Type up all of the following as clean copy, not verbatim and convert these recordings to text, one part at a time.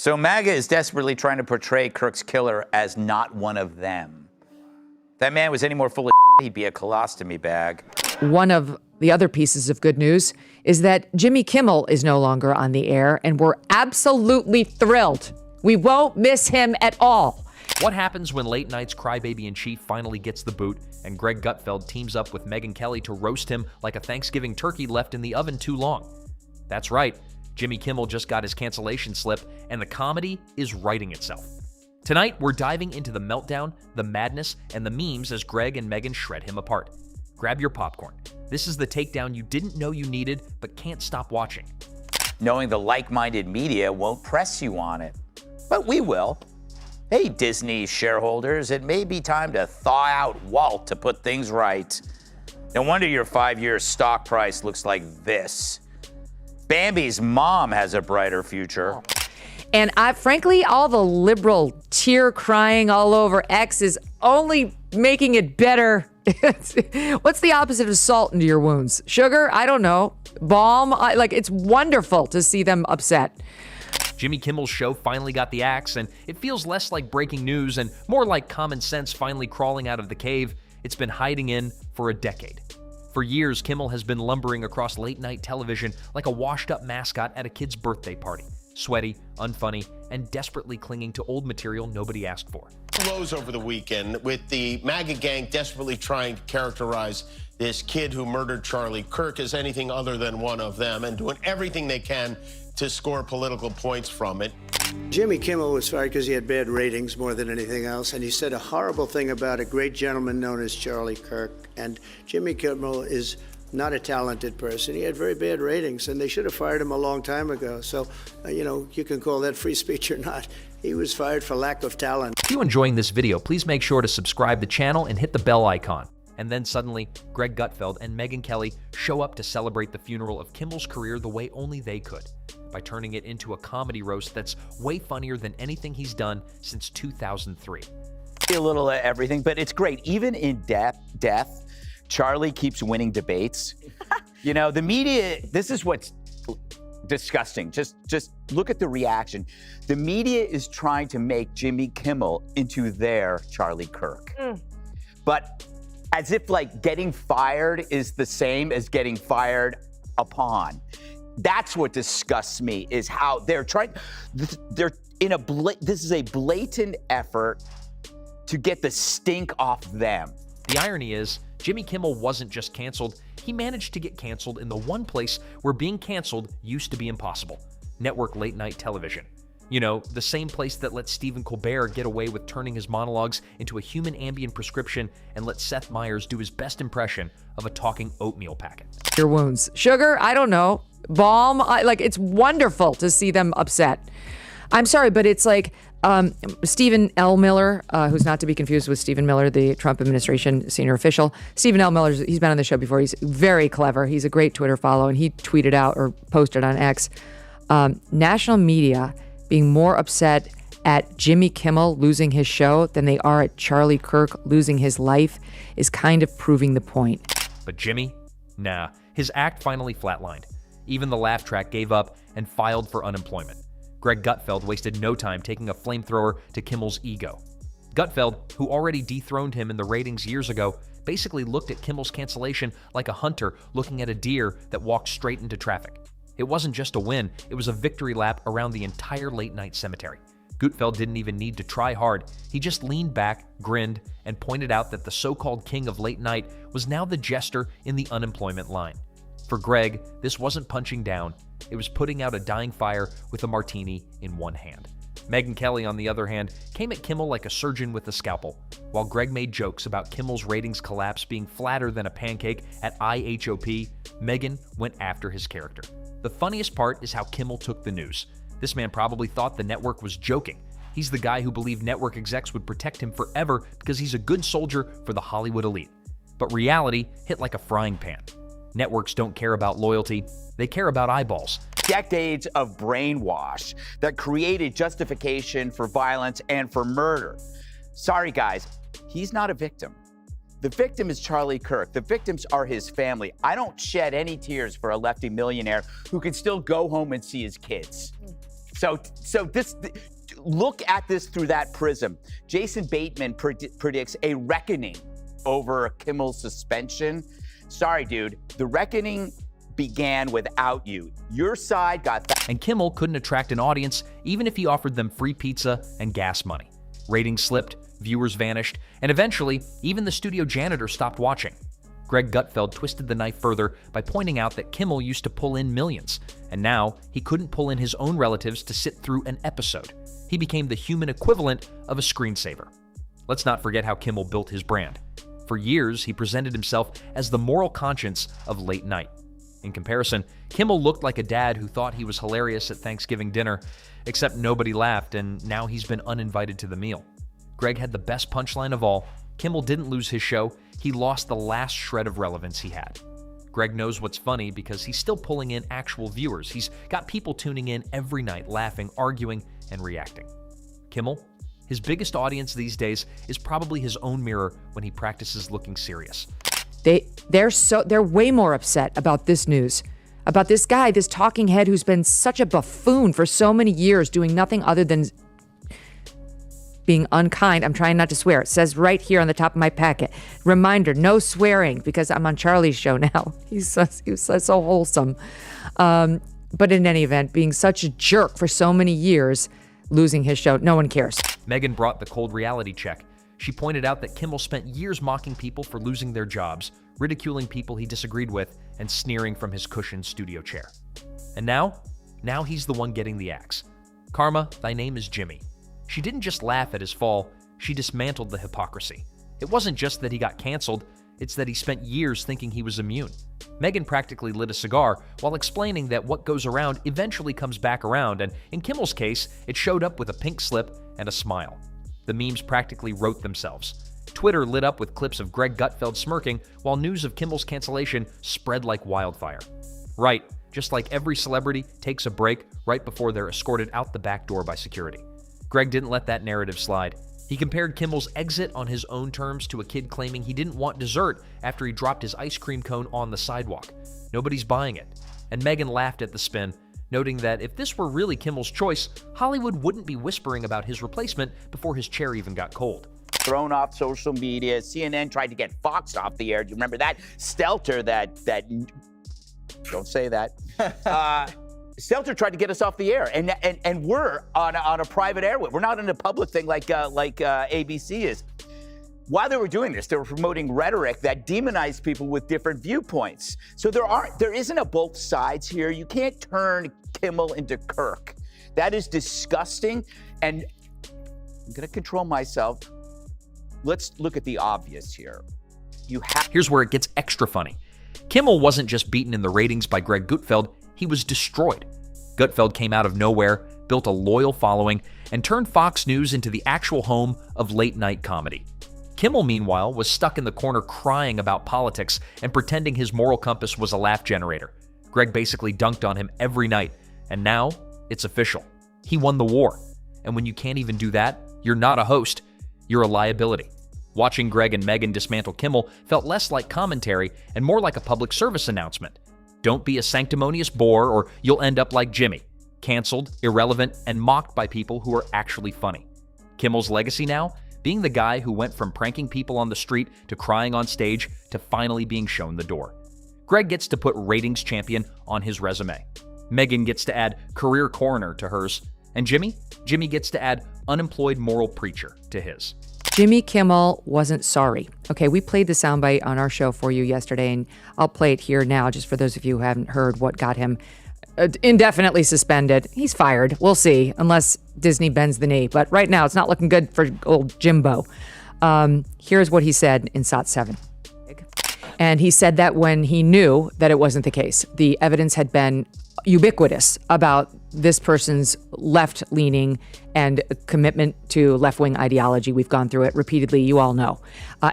So MAGA is desperately trying to portray Kirk's killer as not one of them. If that man was any more full of he'd be a colostomy bag. One of the other pieces of good news is that Jimmy Kimmel is no longer on the air, and we're absolutely thrilled. We won't miss him at all. What happens when late night's crybaby-in-chief finally gets the boot and Greg Gutfeld teams up with Megyn Kelly to roast him like a Thanksgiving turkey left in the oven too long? That's right, Jimmy Kimmel just got his cancellation slip, and the comedy is writing itself. Tonight, we're diving into the meltdown, the madness, and the memes as Greg and Megyn shred him apart. Grab your popcorn. This is the takedown you didn't know you needed, but can't stop watching. Knowing the like-minded media won't press you on it, but we will. Hey, Disney shareholders, it may be time to thaw out Walt to put things right. No wonder your 5-year stock price looks like this. Bambi's mom has a brighter future. And frankly, all the liberal tear crying all over X is only making it better. What's the opposite of salt into your wounds? Sugar? I don't know. Balm? It's wonderful to see them upset. Jimmy Kimmel's show finally got the axe, and it feels less like breaking news and more like common sense finally crawling out of the cave it's been hiding in for a decade. For years, Kimmel has been lumbering across late-night television like a washed-up mascot at a kid's birthday party. Sweaty, unfunny, and desperately clinging to old material nobody asked for. Blows over the weekend with the MAGA gang desperately trying to characterize this kid who murdered Charlie Kirk as anything other than one of them and doing everything they can to score political points from it. Jimmy Kimmel was fired because he had bad ratings more than anything else, and he said a horrible thing about a great gentleman known as Charlie Kirk. And Jimmy Kimmel is not a talented person. He had very bad ratings, and they should have fired him a long time ago. So, you can call that free speech or not. He was fired for lack of talent. If you're enjoying this video, please make sure to subscribe to the channel and hit the bell icon. And then suddenly, Greg Gutfeld and Megyn Kelly show up to celebrate the funeral of Kimmel's career the way only they could, by turning it into a comedy roast that's way funnier than anything he's done since 2003. A little of everything, but it's great. Even in death, Charlie keeps winning debates. The media, this is what's disgusting. Just look at the reaction. The media is trying to make Jimmy Kimmel into their Charlie Kirk. But as if getting fired is the same as getting fired upon. That's what disgusts me, is how they're this is a blatant effort to get the stink off them. The irony is, Jimmy Kimmel wasn't just canceled, he managed to get canceled in the one place where being canceled used to be impossible: network late-night television. The same place that let Stephen Colbert get away with turning his monologues into a human Ambien prescription and let Seth Meyers do his best impression of a talking oatmeal packet. Your wounds. Sugar? I don't know. Balm? It's wonderful to see them upset. I'm sorry, but it's like Stephen L. Miller, who's not to be confused with Stephen Miller, the Trump administration senior official. Stephen L. Miller, he's been on the show before. He's very clever. He's a great Twitter follow, and he tweeted out or posted on X, national media being more upset at Jimmy Kimmel losing his show than they are at Charlie Kirk losing his life is kind of proving the point. But Jimmy? Nah, his act finally flatlined. Even the laugh track gave up and filed for unemployment. Greg Gutfeld wasted no time taking a flamethrower to Kimmel's ego. Gutfeld, who already dethroned him in the ratings years ago, basically looked at Kimmel's cancellation like a hunter looking at a deer that walked straight into traffic. It wasn't just a win, it was a victory lap around the entire late-night cemetery. Gutfeld didn't even need to try hard. He just leaned back, grinned, and pointed out that the so-called king of late night was now the jester in the unemployment line. For Greg, this wasn't punching down, it was putting out a dying fire with a martini in one hand. Megyn Kelly, on the other hand, came at Kimmel like a surgeon with a scalpel. While Greg made jokes about Kimmel's ratings collapse being flatter than a pancake at IHOP, Megyn went after his character. The funniest part is how Kimmel took the news. This man probably thought the network was joking. He's the guy who believed network execs would protect him forever because he's a good soldier for the Hollywood elite. But reality hit like a frying pan. Networks don't care about loyalty, they care about eyeballs. Decades of brainwash that created justification for violence and for murder. Sorry, guys, he's not a victim. The victim is Charlie Kirk. The victims are his family. I don't shed any tears for a lefty millionaire who can still go home and see his kids. So this, look at this through that prism. Jason Bateman predicts a reckoning over Kimmel's suspension. Sorry, dude, the reckoning began without you. Your side got that. And Kimmel couldn't attract an audience even if he offered them free pizza and gas money. Ratings slipped, viewers vanished, and eventually, even the studio janitor stopped watching. Greg Gutfeld twisted the knife further by pointing out that Kimmel used to pull in millions, and now he couldn't pull in his own relatives to sit through an episode. He became the human equivalent of a screensaver. Let's not forget how Kimmel built his brand. For years, he presented himself as the moral conscience of late night. In comparison, Kimmel looked like a dad who thought he was hilarious at Thanksgiving dinner, except nobody laughed, and now he's been uninvited to the meal. Greg had the best punchline of all. Kimmel didn't lose his show, he lost the last shred of relevance he had. Greg knows what's funny because he's still pulling in actual viewers. He's got people tuning in every night, laughing, arguing, and reacting. Kimmel, his biggest audience these days is probably his own mirror when he practices looking serious. They're way more upset about this news, about this guy, this talking head who's been such a buffoon for so many years, doing nothing other than being unkind. I'm trying not to swear. It says right here on the top of my packet. Reminder, no swearing, because I'm on Charlie's show now. He was so wholesome. But in any event, being such a jerk for so many years, losing his show, no one cares. Megyn brought the cold reality check. She pointed out that Kimmel spent years mocking people for losing their jobs, ridiculing people he disagreed with, and sneering from his cushioned studio chair. And now he's the one getting the axe. Karma, thy name is Jimmy. She didn't just laugh at his fall, she dismantled the hypocrisy. It wasn't just that he got canceled, it's that he spent years thinking he was immune. Megyn practically lit a cigar while explaining that what goes around eventually comes back around, and in Kimmel's case, it showed up with a pink slip and a smile. The memes practically wrote themselves. Twitter lit up with clips of Greg Gutfeld smirking while news of Kimmel's cancellation spread like wildfire. Right, just like every celebrity takes a break right before they're escorted out the back door by security. Greg didn't let that narrative slide. He compared Kimmel's exit on his own terms to a kid claiming he didn't want dessert after he dropped his ice cream cone on the sidewalk. Nobody's buying it. And Megyn laughed at the spin, noting that if this were really Kimmel's choice, Hollywood wouldn't be whispering about his replacement before his chair even got cold. Thrown off social media. CNN tried to get Fox off the air. Do you remember that? Stelter, that don't say that. Stelter tried to get us off the air, and we're on a private airway. We're not in a public thing like ABC is. While they were doing this, they were promoting rhetoric that demonized people with different viewpoints. So there isn't a both sides here. You can't turn Kimmel into Kirk. That is disgusting, and I'm gonna control myself. Let's look at the obvious here. Here's where it gets extra funny. Kimmel wasn't just beaten in the ratings by Greg Gutfeld, he was destroyed. Gutfeld came out of nowhere, built a loyal following, and turned Fox News into the actual home of late-night comedy. Kimmel, meanwhile, was stuck in the corner crying about politics and pretending his moral compass was a laugh generator. Greg basically dunked on him every night, and now it's official. He won the war. And when you can't even do that, you're not a host, you're a liability. Watching Greg and Megyn dismantle Kimmel felt less like commentary and more like a public service announcement. Don't be a sanctimonious bore or you'll end up like Jimmy, canceled, irrelevant, and mocked by people who are actually funny. Kimmel's legacy now? Being the guy who went from pranking people on the street to crying on stage to finally being shown the door. Greg gets to put ratings champion on his resume. Megyn gets to add career coroner to hers. And Jimmy gets to add unemployed moral preacher to his. Jimmy Kimmel wasn't sorry. Okay, we played the soundbite on our show for you yesterday, and I'll play it here now just for those of you who haven't heard what got him indefinitely suspended. He's fired. We'll see, unless Disney bends the knee. But right now, it's not looking good for old Jimbo. Here's what he said in SOT 7. And he said that when he knew that it wasn't the case. The evidence had been ubiquitous about this person's left-leaning and commitment to left-wing ideology. We've gone through it repeatedly. You all know.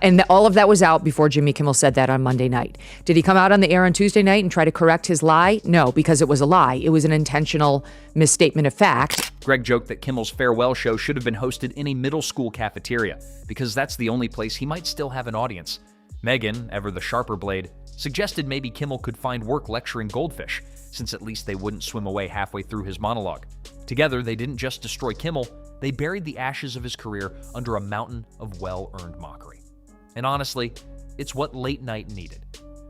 And all of that was out before Jimmy Kimmel said that on Monday night. Did he come out on the air on Tuesday night and try to correct his lie? No, because it was a lie. It was an intentional misstatement of fact. Greg joked that Kimmel's farewell show should have been hosted in a middle school cafeteria because that's the only place he might still have an audience. Megyn, ever the sharper blade, suggested maybe Kimmel could find work lecturing goldfish, since at least they wouldn't swim away halfway through his monologue. Together, they didn't just destroy Kimmel, they buried the ashes of his career under a mountain of well-earned mockery. And honestly, it's what late night needed.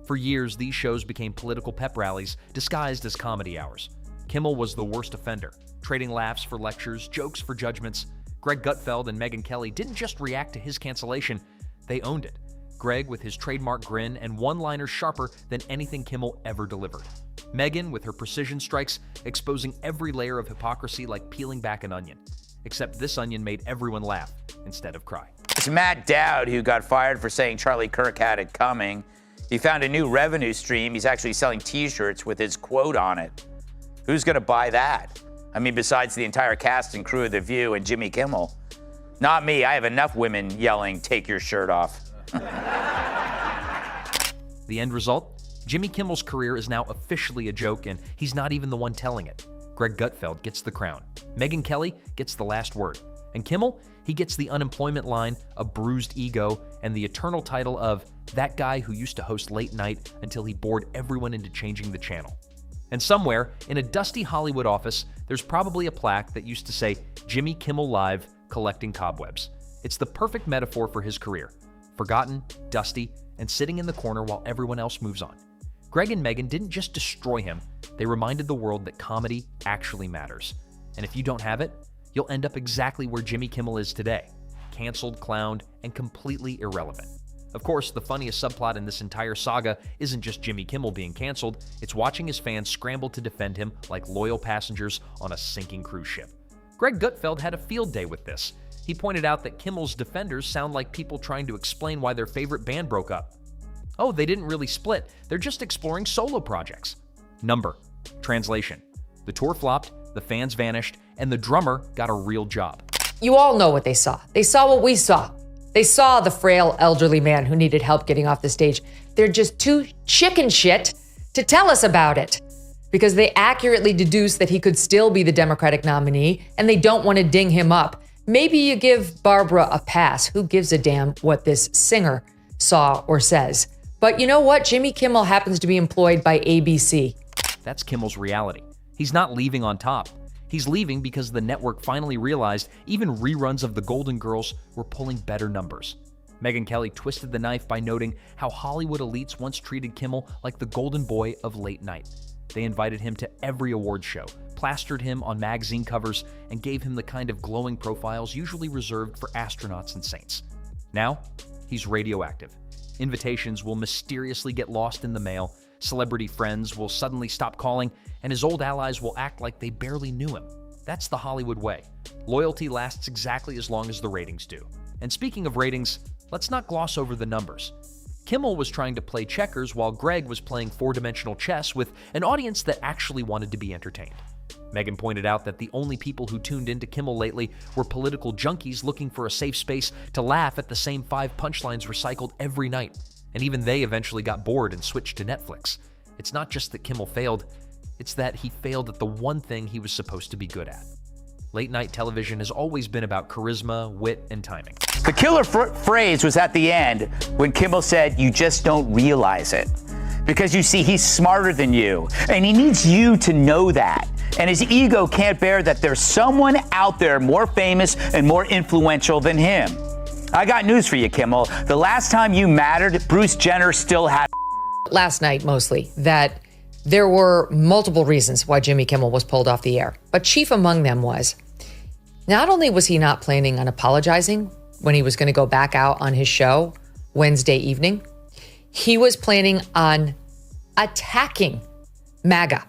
For years, these shows became political pep rallies disguised as comedy hours. Kimmel was the worst offender, trading laughs for lectures, jokes for judgments. Greg Gutfeld and Megyn Kelly didn't just react to his cancellation, they owned it. Greg with his trademark grin and one-liners sharper than anything Kimmel ever delivered. Megyn with her precision strikes, exposing every layer of hypocrisy like peeling back an onion. Except this onion made everyone laugh instead of cry. It's Matt Dowd who got fired for saying Charlie Kirk had it coming. He found a new revenue stream. He's actually selling t-shirts with his quote on it. Who's gonna buy that? I mean, besides the entire cast and crew of The View and Jimmy Kimmel. Not me, I have enough women yelling, "Take your shirt off." The end result? Jimmy Kimmel's career is now officially a joke, and he's not even the one telling it. Greg Gutfeld gets the crown. Megyn Kelly gets the last word. And Kimmel, he gets the unemployment line, a bruised ego, and the eternal title of that guy who used to host late night until he bored everyone into changing the channel. And somewhere, in a dusty Hollywood office, there's probably a plaque that used to say, Jimmy Kimmel Live, collecting cobwebs. It's the perfect metaphor for his career. Forgotten, dusty, and sitting in the corner while everyone else moves on. Greg and Megyn didn't just destroy him, they reminded the world that comedy actually matters. And if you don't have it, you'll end up exactly where Jimmy Kimmel is today, canceled, clowned, and completely irrelevant. Of course, the funniest subplot in this entire saga isn't just Jimmy Kimmel being canceled, it's watching his fans scramble to defend him like loyal passengers on a sinking cruise ship. Greg Gutfeld had a field day with this. He pointed out that Kimmel's defenders sound like people trying to explain why their favorite band broke up. Oh, they didn't really split, they're just exploring solo projects. Number. Translation. The tour flopped, the fans vanished, and the drummer got a real job. You all know what they saw. They saw what we saw. They saw the frail elderly man who needed help getting off the stage. They're just too chicken shit to tell us about it because they accurately deduced that he could still be the Democratic nominee and they don't want to ding him up. Maybe you give Barbara a pass. Who gives a damn what this singer saw or says? But you know what? Jimmy Kimmel happens to be employed by ABC. That's Kimmel's reality. He's not leaving on top. He's leaving because the network finally realized even reruns of The Golden Girls were pulling better numbers. Megyn Kelly twisted the knife by noting how Hollywood elites once treated Kimmel like the golden boy of late night. They invited him to every award show, plastered him on magazine covers, and gave him the kind of glowing profiles usually reserved for astronauts and saints. Now, he's radioactive. Invitations will mysteriously get lost in the mail, celebrity friends will suddenly stop calling, and his old allies will act like they barely knew him. That's the Hollywood way. Loyalty lasts exactly as long as the ratings do. And speaking of ratings, let's not gloss over the numbers. Kimmel was trying to play checkers while Greg was playing four-dimensional chess with an audience that actually wanted to be entertained. Megyn pointed out that the only people who tuned into Kimmel lately were political junkies looking for a safe space to laugh at the same 5 punchlines recycled every night. And even they eventually got bored and switched to Netflix. It's not just that Kimmel failed, it's that he failed at the one thing he was supposed to be good at. Late night television has always been about charisma, wit, and timing. The killer phrase was at the end when Kimmel said, "You just don't realize it." Because you see, he's smarter than you, and he needs you to know that. And his ego can't bear that there's someone out there more famous and more influential than him. I got news for you, Kimmel. The last time you mattered, Bruce Jenner still had Last night, mostly, that there were multiple reasons why Jimmy Kimmel was pulled off the air. But chief among them was, not only was he not planning on apologizing when he was going to go back out on his show Wednesday evening, he was planning on attacking MAGA.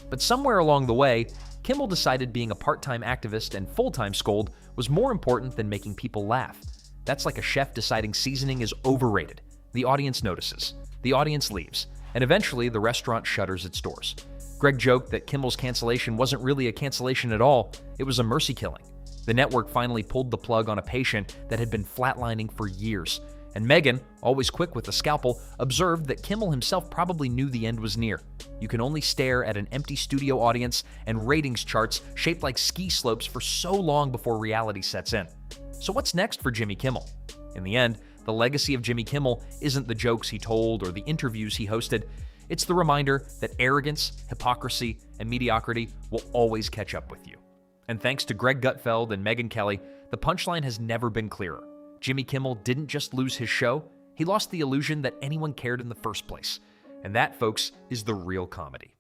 But somewhere along the way, Kimmel decided being a part-time activist and full-time scold was more important than making people laugh. That's like a chef deciding seasoning is overrated. The audience notices. The audience leaves. And eventually, the restaurant shutters its doors. Greg joked that Kimmel's cancellation wasn't really a cancellation at all. It was a mercy killing. The network finally pulled the plug on a patient that had been flatlining for years. And Megyn, always quick with the scalpel, observed that Kimmel himself probably knew the end was near. You can only stare at an empty studio audience and ratings charts shaped like ski slopes for so long before reality sets in. So what's next for Jimmy Kimmel? In the end, the legacy of Jimmy Kimmel isn't the jokes he told or the interviews he hosted. It's the reminder that arrogance, hypocrisy, and mediocrity will always catch up with you. And thanks to Greg Gutfeld and Megyn Kelly, the punchline has never been clearer. Jimmy Kimmel didn't just lose his show, he lost the illusion that anyone cared in the first place. And that, folks, is the real comedy.